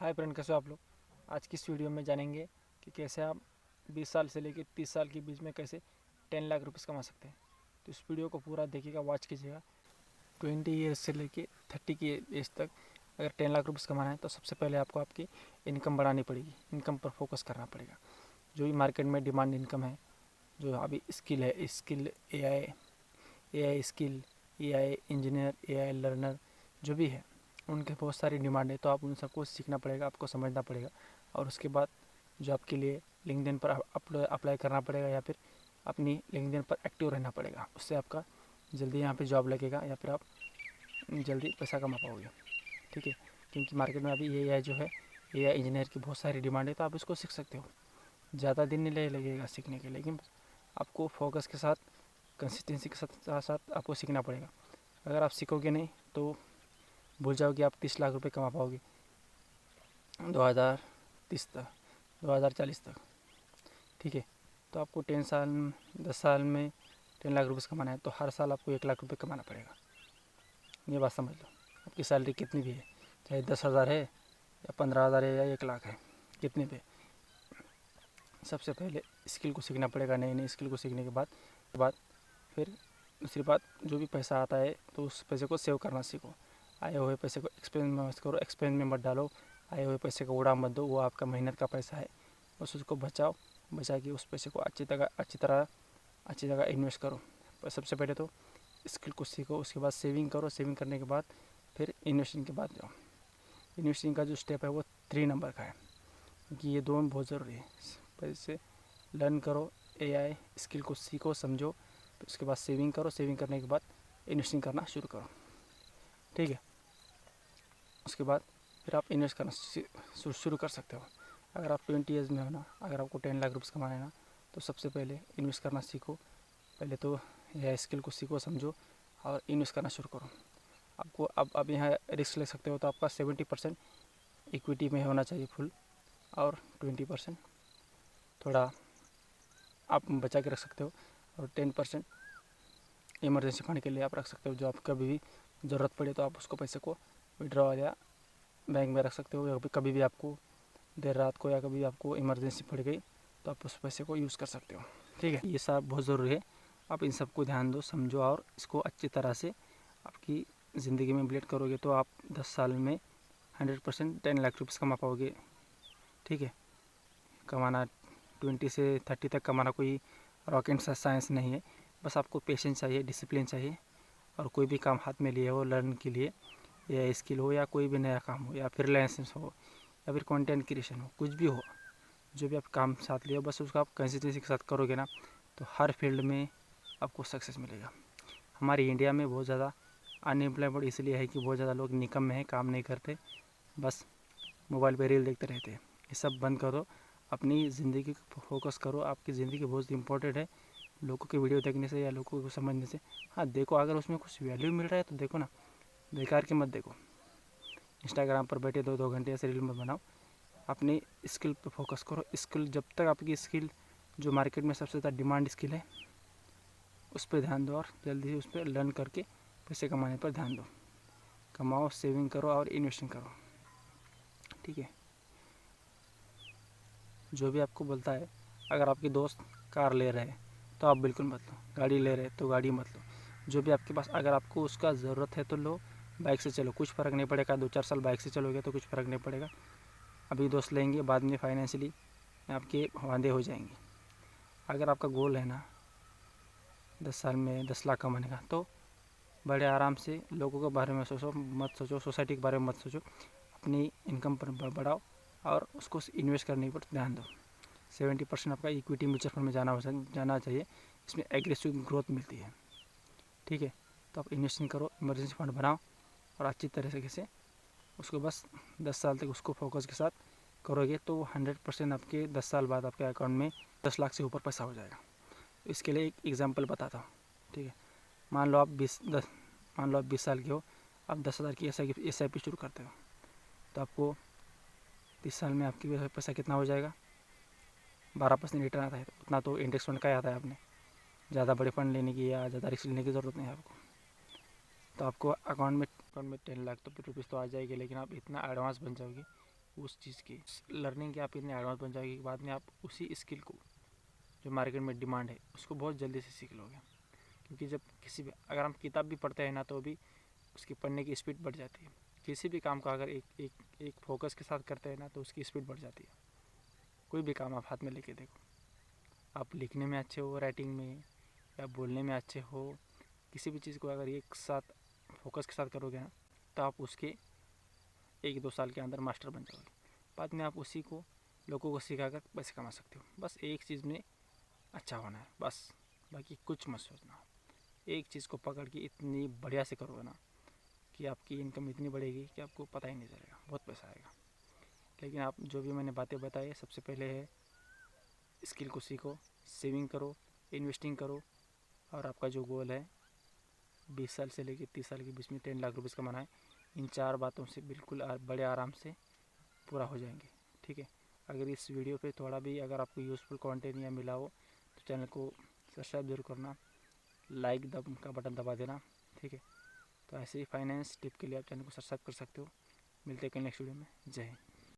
Hi friend, कैसे हो आप लोग। आज की इस वीडियो में जानेंगे कि कैसे आप 20 साल से लेकर 30 साल के बीच में कैसे 10 लाख रुपये कमा सकते हैं। तो इस वीडियो को पूरा देखिएगा, वॉच कीजिएगा। 20 ईयर्स से लेकर 30 की एज तक अगर 10 लाख रुपये कमाना है तो सबसे पहले आपको आपकी इनकम बढ़ानी पड़ेगी। इनकम पर फोकस करना पड़ेगा। जो भी मार्केट में डिमांड इनकम है, जो अभी स्किल है, skill A I skill, AI engineer, AI learner, जो भी है उनके बहुत सारी डिमांड है। तो आप उन सबको सीखना पड़ेगा, आपको समझना पड़ेगा। और उसके बाद जो आपके लिए लिंक्डइन पर अप्लाई करना पड़ेगा या फिर अपनी लिंक्डइन पर एक्टिव रहना पड़ेगा। उससे आपका जल्दी यहाँ पे जॉब लगेगा या फिर आप जल्दी पैसा कमा पाओगे। ठीक है, क्योंकि मार्केट में अभी AI जो है, AI इंजीनियर की बहुत सारी डिमांड है। तो आप इसको सीख सकते हो। ज़्यादा दिन नहीं लगेगा सीखने के, लेकिन आपको फोकस के साथ, कंसिस्टेंसी के साथ साथ आपको सीखना पड़ेगा। अगर आप सीखोगे नहीं तो भूल जाओगे आप 30 लाख रुपए कमा पाओगे 2030 तक, 2040 तक। ठीक है, तो आपको 10 साल में 10 लाख रुपये कमाना है तो हर साल आपको 1 लाख रुपये कमाना पड़ेगा। ये बात समझ लो। आपकी सैलरी कितनी भी है, चाहे 10,000 है या 15,000 है या 1 लाख है, कितने पे, सबसे पहले स्किल को सीखना पड़ेगा। नई नई स्किल को सीखने के बाद फिर दूसरी बात, जो भी पैसा आता है तो उस पैसे को सेव करना सीखो। आए हुए पैसे को एक्सपेंस में मत करो, एक्सपेंस में मत डालो। आए हुए पैसे को उड़ा मत दो, वो आपका मेहनत का पैसा है। बस उसको बचाओ, बचा के उस पैसे को अच्छी जगह इन्वेस्ट करो। पर सबसे पहले तो स्किल को सीखो, उसके बाद सेविंग करो। सेविंग करने के बाद फिर इन्वेस्टिंग के बाद जाओ। इन्वेस्टिंग का जो स्टेप है वो 3 नंबर का है, क्योंकि ये दोनों बहुत ज़रूरी है। पहले से लर्न करो, AI स्किल को सीखो, समझो। फिर उसके बाद सेविंग करो। सेविंग करने के बाद इन्वेस्टिंग करना शुरू करो। ठीक है, उसके बाद फिर आप इन्वेस्ट करना शुरू कर सकते हो। अगर आप 20 ईयर्स में हो ना, अगर आपको 10 लाख रुपये कमाना है ना, तो सबसे पहले इन्वेस्ट करना सीखो। पहले तो यह स्किल को सीखो, समझो और इन्वेस्ट करना शुरू करो। आपको अब यहाँ रिस्क ले सकते हो। तो आपका 70% इक्विटी में होना चाहिए फुल, और 20% थोड़ा आप बचा के रख सकते हो, और 10% इमरजेंसी फंड के लिए आप रख सकते हो। जो आप कभी भी ज़रूरत पड़े तो आप उसको पैसे को विड्रॉ या बैंक में रख सकते हो। या कभी भी आपको देर रात को या कभी आपको इमरजेंसी पड़ गई तो आप उस पैसे को यूज़ कर सकते हो। ठीक है, ये सब बहुत ज़रूरी है। आप इन सबको ध्यान दो, समझो और इसको अच्छी तरह से आपकी ज़िंदगी में इम्प्लीमेंट करोगे तो आप 10 साल में 100% 10 लाख रुपये कमा पाओगे। ठीक है, कमाना 20 से 30 तक कमाना कोई रॉकेट साइंस नहीं है। बस आपको पेशेंस चाहिए, डिसिप्लिन चाहिए, और कोई भी काम हाथ में लिए हो लर्न के लिए, या स्किल हो या कोई भी नया काम हो या फ्रीलांसिंग हो या फिर कंटेंट क्रिएशन हो, कुछ भी हो, जो भी आप काम साथ लिए हो, बस उसको आप कंसिस्टेंसी के साथ करोगे ना तो हर फील्ड में आपको सक्सेस मिलेगा। हमारे इंडिया में बहुत ज़्यादा अनएम्प्लॉयमेंट इसलिए है कि बहुत ज़्यादा लोग निकम्मे हैं, काम नहीं करते, बस मोबाइल पर रील देखते रहते हैं। ये सब बंद करो, अपनी ज़िंदगी को फोकस करो। आपकी ज़िंदगी बहुत इंपॉर्टेंट है। लोगों की वीडियो देखने से या लोगों को समझने से, हाँ देखो, अगर उसमें कुछ वैल्यू मिल रहा है तो देखो ना, बेकार के मत देखो। इंस्टाग्राम पर बैठे 2-2 घंटे ऐसे रील मत बनाओ। अपनी स्किल पे फोकस करो। स्किल, जब तक आपकी स्किल जो मार्केट में सबसे ज़्यादा डिमांड स्किल है उस पर ध्यान दो, और जल्दी से उस पर लर्न करके पैसे कमाने पर ध्यान दो। कमाओ, सेविंग करो और इन्वेस्टिंग करो। ठीक है, जो भी आपको बोलता है, अगर आपके दोस्त कार ले रहे हैं तो आप बिल्कुल मत लो, गाड़ी ले रहे हैं तो गाड़ी मत लो। जो भी आपके पास, अगर आपको उसका ज़रूरत है तो लो, बाइक से चलो, कुछ फ़र्क नहीं पड़ेगा। 2-4 साल बाइक से चलोगे तो कुछ फ़र्क नहीं पड़ेगा। अभी दोस्त लेंगे, बाद में फाइनेंशियली आपके वांदे हो जाएंगे। अगर आपका गोल है ना 10 साल में 10 लाख कमाने का, तो बड़े आराम से लोगों के बारे में सोचो, मत सोचो सोसाइटी के बारे में मत सोचो। अपनी इनकम पर बढ़ाओ और उसको इन्वेस्ट करने पर ध्यान दो। 70% आपका इक्विटी म्यूचुअल फंड में जाना चाहिए। इसमें एग्रेसिव ग्रोथ मिलती है। ठीक है, तो आप इन्वेस्टिंग करो, इमरजेंसी फंड बनाओ और अच्छी तरीके से उसको बस 10 साल तक उसको फोकस के साथ करोगे तो 100% आपके 10 साल बाद आपके अकाउंट में 10 लाख से ऊपर पैसा हो जाएगा। इसके लिए एक एग्जांपल बताता हूँ। ठीक है, मान लो आप 20 साल के हो, आप 10,000 की SIP शुरू करते हो, तो आपको 30 साल में आपकी पैसा कितना हो जाएगा? 12% रिटर्न आता है। उतना तो इंडेक्स फंड का आता है। आपने ज़्यादा बड़े फंड लेने की या ज़्यादा रिस्क लेने की ज़रूरत नहीं है आपको। तो आपको अकाउंट में 10 लाख तो रुपीज़ तो आ जाएगी, लेकिन आप इतना एडवांस बन जाओगे उस चीज़ की लर्निंग के आप इतने एडवांस बन जाएगी कि बाद में आप उसी स्किल को जो मार्केट में डिमांड है उसको बहुत जल्दी से सीख लोगे। क्योंकि जब किसी भी अगर हम किताब भी पढ़ते हैं ना तो भी उसकी पढ़ने की स्पीड बढ़ जाती है। किसी भी काम का अगर एक फोकस के साथ करते हैं ना तो उसकी स्पीड बढ़ जाती है। कोई भी काम आप हाथ में लेके देखो, आप लिखने में अच्छे हो, राइटिंग में या बोलने में अच्छे हो, किसी भी चीज़ को अगर एक साथ फोकस के साथ करोगे ना तो आप उसके 1-2 साल के अंदर मास्टर बन जाओगे। बाद में आप उसी को लोगों को सिखाकर पैसे कमा सकते हो। बस एक चीज़ में अच्छा होना है बस, बाकी कुछ मत सोचना। एक चीज़ को पकड़ के इतनी बढ़िया से करोगे ना कि आपकी इनकम इतनी बढ़ेगी कि आपको पता ही नहीं चलेगा, बहुत पैसा आएगा। लेकिन आप जो भी मैंने बातें बताई, सबसे पहले है स्किल को सीखो, सेविंग करो, इन्वेस्टिंग करो, और आपका जो गोल है 20 साल से लेकर 30 साल के बीच में 10 लाख रुपये कमाना है, इन 4 बातों से बिल्कुल बड़े आराम से पूरा हो जाएंगे। ठीक है, अगर इस वीडियो पे थोड़ा भी अगर आपको यूज़फुल कंटेंट या मिला हो तो चैनल को सब्सक्राइब जरूर करना, लाइक का बटन दबा देना। ठीक है, तो ऐसे ही फाइनेंस टिप के लिए आप चैनल को सब्सक्राइब कर सकते हो। मिलते हैं कल नेक्स्ट वीडियो में। जय हिंद।